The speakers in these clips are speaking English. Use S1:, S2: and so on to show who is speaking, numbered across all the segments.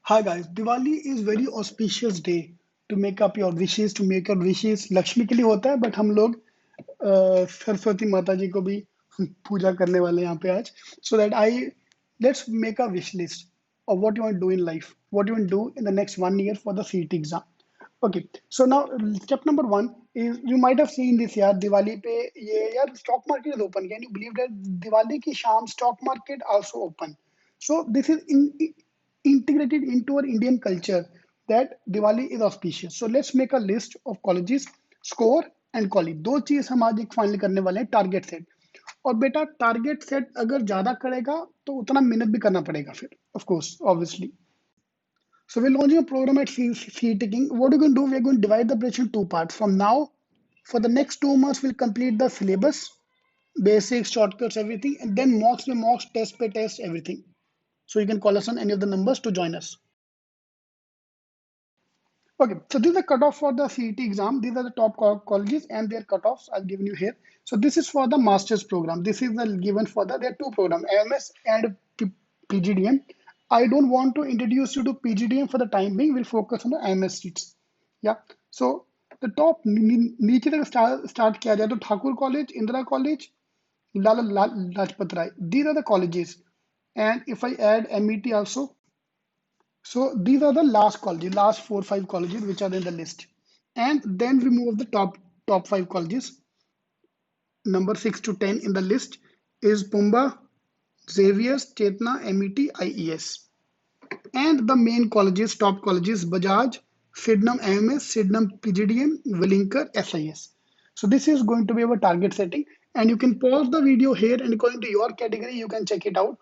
S1: Hi guys, Diwali is very auspicious day to make up your wishes, to make your wishes. Lakshmi के लिए होता है but हम लोग सरस्वती माता जी को भी पूजा करने वाले हैं यहाँ पे आज. So that I let's make a wish list of what you want to do in life, what you want to do in the next 1 year for the CET exam. Okay, so now step number one is you might have seen this यार दिवाली पे ये यार stock market is open. Can you believe that Diwali की शाम stock market also open? So this is integrated into our Indian culture that Diwali is auspicious. So let's make a list of colleges, score and college. दो चीज हम आज एक final करने वाले हैं टारगेट सेट. और बेटा टारगेट सेट अगर ज्यादा करेगा तो उतना मेहनत भी करना पड़ेगा फिर of course obviously. So we're launching a program at CET King. What we're going to do, we're going to divide the preparation in two parts. From now, for the next 2 months, we'll complete the syllabus, basics, shortcuts, everything, and then mocks by mocks, test by test, everything. So you can call us on any of the numbers to join us. Okay, so this is the cutoff for the CET exam. These are the top colleges and their cutoffs I've given you here. So this is for the master's program. This is the given for there are two programs, AMS and PGDM. I don't want to introduce you to PGDM for the time being. We'll focus on the AMS seats. Yeah. So the top नीचे तक start किया जाए तो Thakur college, Indira college, Lala Lajpat Rai. These are the colleges. And if I add MET also, so these are the last colleges, last 4 5 colleges which are in the list. And then we move the top 5 colleges. Number 6 to 10 in the list is Pumba, Xavier's, Chetna, MET, IES. And the main colleges, top colleges, Bajaj, Sydenham AMS, Sydenham PGDM, Willinker, SIS. So this is going to be our target setting. And you can pause the video here and according to your category, you can check it out.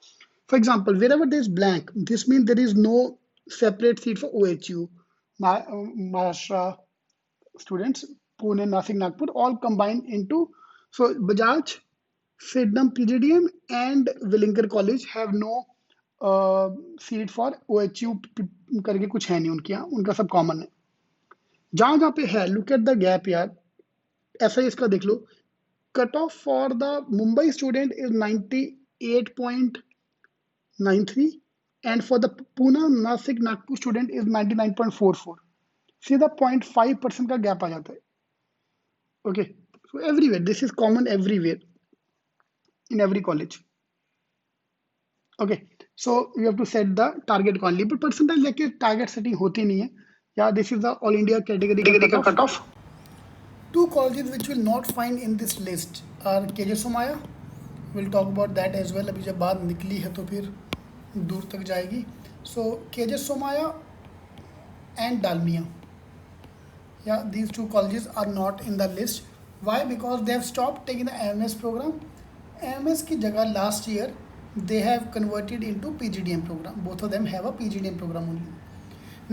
S1: For example, wherever there is blank, this means there is no separate seat for OHU, Maharashtra students, Pune, Nasik, Nagpur, all combined into. So Bajaj, Sydenham PGDM and Willinker College have no seat for OHU करके कुछ है नहीं उनके यहाँ, उनका सब common है. जहां जहां पे है लुक एट द गैप यार, ऐसा ही इसका देख लो. Cut off for the Mumbai student is 98.93 and for the Pune, Nasik, Nagpur student is 99.44. सीधा 0.5% का गैप आ जाता है. Okay, so everywhere this is common everywhere in every college. Okay, so you have to set the target accordingly, but percentage लेके target setting होती नहीं है. Yeah, this is the all India category ka
S2: category का
S1: cutoff.
S2: Cut off.
S1: Two colleges which will not find in this list are KJ Somaya. We'll talk about that as well. अभी जब बात निकली है तो फिर दूर तक जाएगी. So KJ Somaya and Dalmia. Yeah, these two colleges are not in the list. Why? Because they have stopped taking the AMS program. AMS की जगह last year they have converted into PGDM program. Both of them have a PGDM program only.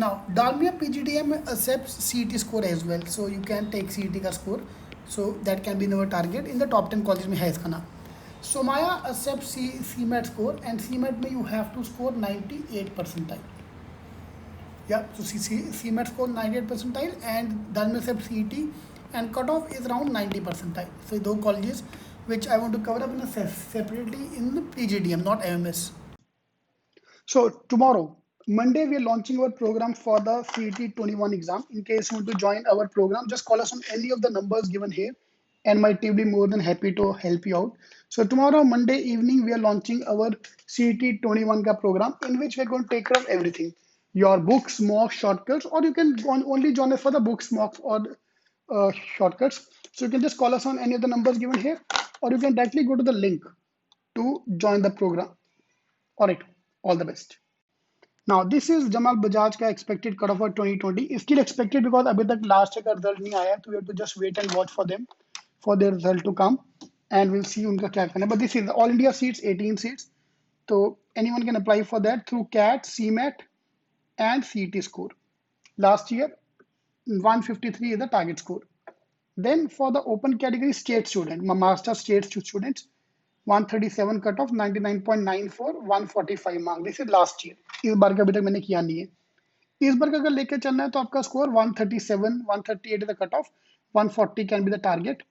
S1: Now, Dalmia PGDM accepts CET score as well, so you can take CET का score, so that can be our target. In the top 10 colleges में है इसका नाम. Somaya accepts CMAT score and CMAT में you have to score 98 percentile. Yeah, so CMAT score 98 percentile and Dalmia accepts CET and cutoff is around 90 percentile. So those colleges which I want to cover up in a separately in the PGDM, not AMS. So tomorrow, Monday, we are launching our program for the CET 21 exam. In case you want to join our program, just call us on any of the numbers given here, and my team will be more than happy to help you out. So tomorrow, Monday evening, we are launching our CET 21 ka program, in which we're going to take care of everything. Your books, mocks, shortcuts, or you can only join us for the books, mocks, or shortcuts. So you can just call us on any of the numbers given here, or you can directly go to the link to join the program. All right, all the best. Now this is Jamal Bajaj का expected cutoff for 2020. Still expected because अभी तक last year का result नहीं आया, तो we have to just wait and watch for them for their result to come, and we'll see उनका क्या करना है. But this is all India seats, 18 seats. So anyone can apply for that through CAT, CMAT, and CET score. Last year, 153 is the target score. Then for the open category state student, master state students, 137 cutoff, 99.94, 145 mark. This is last year. इस बार का अभी तक मैंने किया नहीं है. इस बार का अगर लेके चलना है तो आपका score 137, 138 is the cutoff, 140 can be the target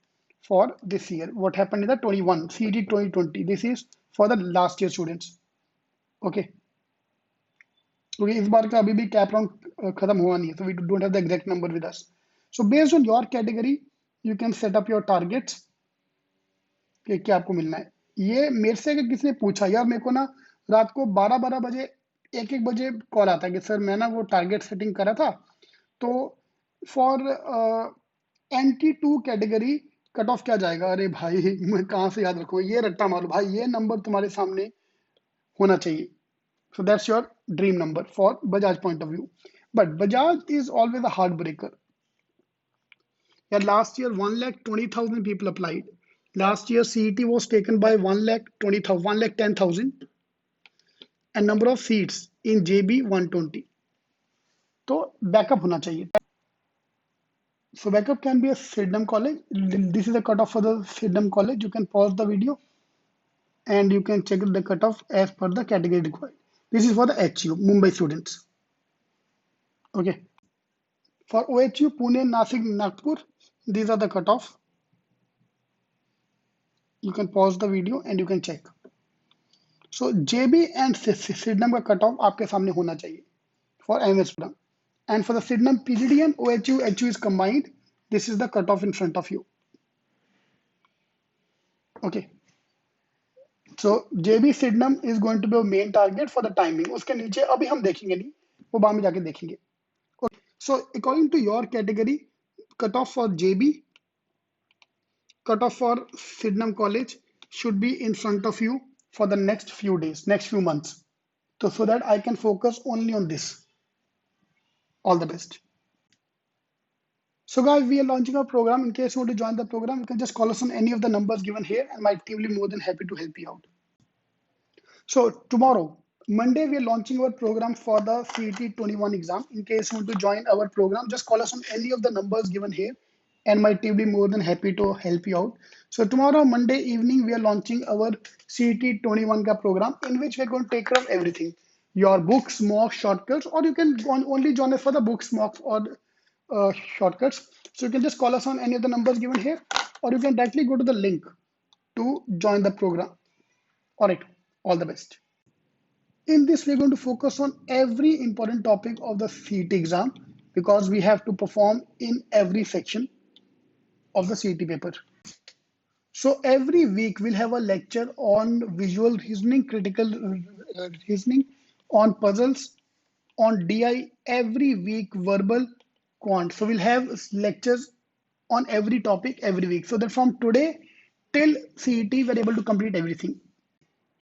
S1: for this year. What happened in the 21 CET 2020? This is for the last year students. Okay. क्योंकि इस बार का अभी भी कैप राउंड खत्म हुआ नहीं है, so we don't have the exact number with us. So based on your category, you can set up your targets कि क्या आपको मिलना है। ये मेरे से अगर किसी ने पूछा, यार मेरे को ना रात को 12-12 बजे 1-1 बजे कॉल आता है कि सर मैं ना वो टारगेट सेटिंग करा था, तो for NT2 category cut off क्या जाएगा? अरे भाई मैं कहाँ से याद रखूँ, ये रट्टा मारो भाई, ये नंबर तुम्हारे सामने होना चाहिए। So that's your dream number for Bajaj point of view. But Bajaj is always a heartbreaker. Yeah, last year 1,20,000 people applied. Last year CET was taken by 1,20,000, 1,10,000, and number of seats in JB 120. तो backup होना चाहिए। So backup can be a Sydenham College. This is a cutoff for the Sydenham College. You can pause the video and you can check the cutoff as per the category required. This is for the HU, Mumbai students. Okay. For OHU, Pune, Nasik, Nagpur, these are the cutoff. You can pause the video and you can check. So JB and Sydenham का cutoff आपके सामने होना चाहिए for MS program. And for the Sydenham PGD and OHU, HU is combined. This is the cutoff in front of you. Okay. So JB Sydenham is going to be a main target for the timing. उसके नीचे अभी हम देखेंगे नहीं, वो बाद में जाके देखेंगे. Okay. So according to your category, cutoff for JB, cutoff for Sydenham College should be in front of you for the next few days, next few months. So that I can focus only on this. All the best. So guys, we are launching our program. In case you want to join the program, you can just call us on any of the numbers given here and my team will be more than happy to help you out. So tomorrow, Monday, we are launching our program for the CET 21 exam. In case you want to join our program, just call us on any of the numbers given here and my team will be more than happy to help you out. So tomorrow, Monday evening, we are launching our CET 21 ka program in which we're going to take care of everything. Your books, mocks, shortcuts, or you can only join us for the books, mocks, or shortcuts. So you can just call us on any of the numbers given here, or you can directly go to the link to join the program. All right, all the best. In this, we're going to focus on every important topic of the CET exam because we have to perform in every section of the CET paper. So every week we'll have a lecture on visual reasoning, critical reasoning, on puzzles, on DI, every week verbal, quant. So we'll have lectures on every topic every week so that from today till CET we're able to complete everything.